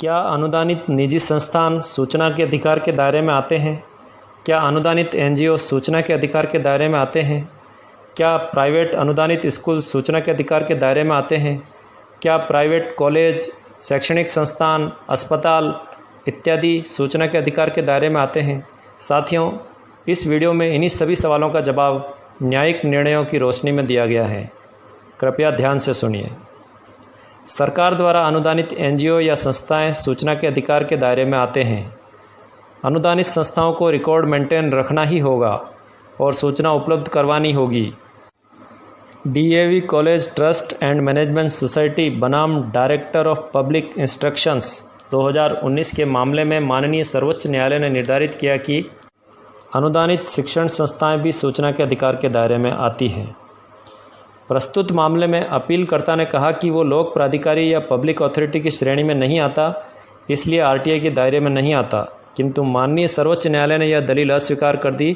क्या अनुदानित निजी संस्थान सूचना के अधिकार के दायरे में आते हैं? क्या अनुदानित एनजीओ सूचना के अधिकार के दायरे में आते हैं? क्या प्राइवेट अनुदानित स्कूल सूचना के अधिकार के दायरे में आते हैं? क्या प्राइवेट कॉलेज, शैक्षणिक संस्थान, अस्पताल इत्यादि सूचना के अधिकार के दायरे में आते हैं? साथियों, इस वीडियो में इन्हीं सभी सवालों का जवाब न्यायिक निर्णयों की रोशनी में दिया गया है। कृपया ध्यान से सुनिए। सरकार द्वारा अनुदानित एनजीओ या संस्थाएं सूचना के अधिकार के दायरे में आते हैं। अनुदानित संस्थाओं को रिकॉर्ड मेंटेन रखना ही होगा और सूचना उपलब्ध करवानी होगी। DAV college trust and management society बनाम डायरेक्टर ऑफ पब्लिक इंस्ट्रक्शंस 2019 के मामले में माननीय सर्वोच्च न्यायालय ने निर्धारित किया कि अनुदानित शिक्षण संस्थाएं भी सूचना के अधिकार के दायरे में आती हैं। प्रस्तुत मामले में अपीलकर्ता ने कहा कि वो लोक प्राधिकारी या पब्लिक अथॉरिटी की श्रेणी में नहीं आता, इसलिए आरटीआई के दायरे में नहीं आता, किंतु माननीय सर्वोच्च न्यायालय ने यह दलील अस्वीकार कर दी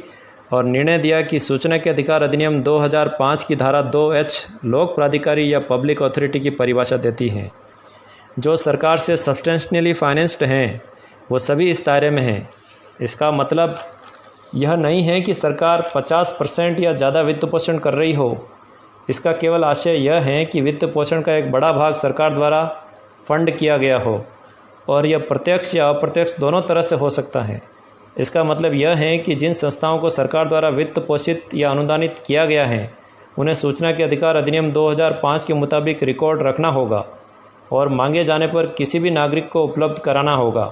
और निर्णय दिया कि सूचना के अधिकार अधिनियम 2005 की धारा 2H लोक प्राधिकारी या पब्लिक अथॉरिटी की परिभाषा देती है। जो सरकार से सब्सटेंशियली फाइनेंस्ड हैं वो सभी इस दायरे में हैं। इसका मतलब यह नहीं है कि सरकार 50% या ज़्यादा वित्त पोषण कर रही हो। इसका केवल आशय यह है कि वित्त पोषण का एक बड़ा भाग सरकार द्वारा फंड किया गया हो और यह प्रत्यक्ष या अप्रत्यक्ष दोनों तरह से हो सकता है। इसका मतलब यह है कि जिन संस्थाओं को सरकार द्वारा वित्त पोषित या अनुदानित किया गया है उन्हें सूचना के अधिकार अधिनियम 2005 के मुताबिक रिकॉर्ड रखना होगा और मांगे जाने पर किसी भी नागरिक को उपलब्ध कराना होगा।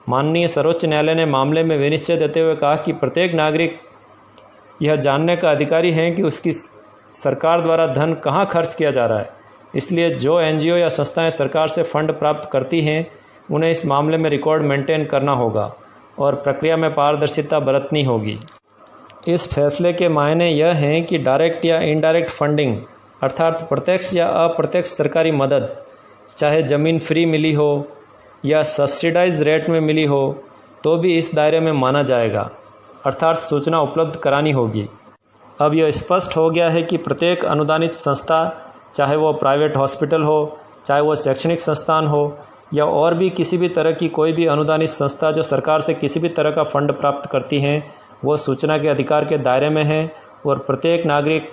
माननीय सर्वोच्च न्यायालय ने मामले में विनिश्चय देते हुए कहा कि प्रत्येक नागरिक यह जानने का अधिकारी है कि उसकी सरकार द्वारा धन कहाँ खर्च किया जा रहा है। इसलिए जो एनजीओ या संस्थाएं सरकार से फंड प्राप्त करती हैं उन्हें इस मामले में रिकॉर्ड मेंटेन करना होगा और प्रक्रिया में पारदर्शिता बरतनी होगी। इस फैसले के मायने यह हैं कि डायरेक्ट या इनडायरेक्ट फंडिंग अर्थात प्रत्यक्ष या अप्रत्यक्ष सरकारी मदद, चाहे ज़मीन फ्री मिली हो या सब्सिडाइज रेट में मिली हो, तो भी इस दायरे में माना जाएगा, अर्थात सूचना उपलब्ध करानी होगी। अब यह स्पष्ट हो गया है कि प्रत्येक अनुदानित संस्था, चाहे वो प्राइवेट हॉस्पिटल हो, चाहे वो शैक्षणिक संस्थान हो या और भी किसी भी तरह की कोई भी अनुदानित संस्था जो सरकार से किसी भी तरह का फंड प्राप्त करती हैं, वो सूचना के अधिकार के दायरे में है और प्रत्येक नागरिक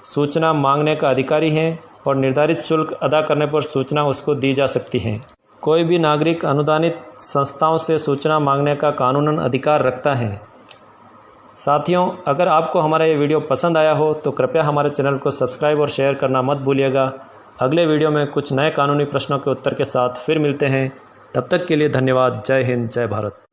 सूचना मांगने का अधिकारी है और निर्धारित शुल्क अदा करने पर सूचना उसको दी जा सकती है। कोई भी नागरिक अनुदानित संस्थाओं से सूचना मांगने का कानूनन अधिकार रखता है। साथियों, अगर आपको हमारा ये वीडियो पसंद आया हो तो कृपया हमारे चैनल को सब्सक्राइब और शेयर करना मत भूलिएगा। अगले वीडियो में कुछ नए कानूनी प्रश्नों के उत्तर के साथ फिर मिलते हैं। तब तक के लिए धन्यवाद। जय हिंद, जय भारत।